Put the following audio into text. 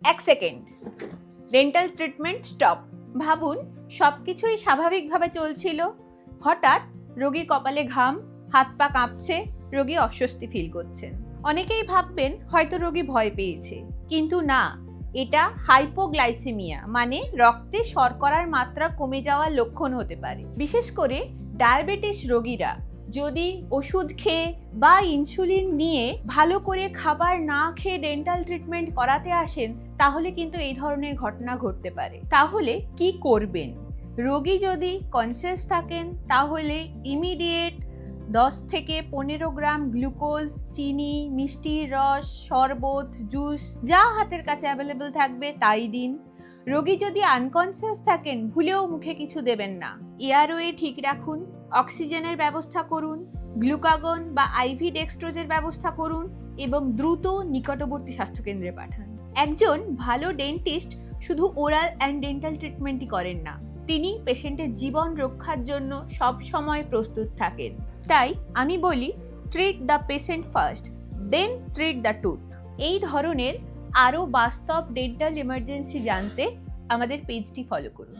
এক second, dental treatment stop. ভাবুন, সবকিছুই স্বাভাবিকভাবে চলছিল, হঠাৎ রোগীর কপালে ঘাম, হাত পা কাঁপছে, রোগী অস্বস্তি ফিল করছেন। অনেকেই ভাববেন হয়তো রোগী ভয় পেয়েছে, কিন্তু না, এটা হাইপোগ্লাইসেমিয়া মানে রক্তে শর্করার মাত্রা কমে যাওয়ার লক্ষণ হতে পারে। বিশেষ করে ডায়াবেটিস রোগীরা যদি ওষুধ খেয়ে বা ইনসুলিন নিয়ে ভালো করে খাবার না খেয়ে ডেন্টাল ট্রিটমেন্ট করাতে আসেন, তাহলে কিন্তু এই ধরনের ঘটনা ঘটতে পারে। তাহলে কি করবেন? রোগী যদি কনসিয়াস থাকেন তাহলে ইমিডিয়েট 10 থেকে 15 গ্রাম গ্লুকোজ, চিনি, মিষ্টির রস, শরবত, জুস যা হাতের কাছে অ্যাভেলেবল থাকবে তাই দিন। রোগী যদি আনকনসিয়াস থাকেন, ভুলেও মুখে কিছু দেবেন না। এয়ারওয়ে ঠিক রাখুন, অক্সিজেনের ব্যবস্থা করুন, গ্লুকাগন বা আইভি ডেক্সট্রোজের ব্যবস্থা করুন এবং দ্রুত নিকটবর্তী স্বাস্থ্যকেন্দ্রে পাঠান। একজন ভালো ডেন্টিস্ট শুধু ওরাল অ্যান্ড ডেন্টাল ট্রিটমেন্টই করেন না, তিনি পেশেন্টের জীবন রক্ষার জন্য সব সময় প্রস্তুত থাকেন। তাই আমি বলি, treat the patient first, then treat the tooth. এই ধরনের আরও বাস্তব ডেন্টাল এমার্জেন্সি জানতে আমাদের পেজটি ফলো করুন।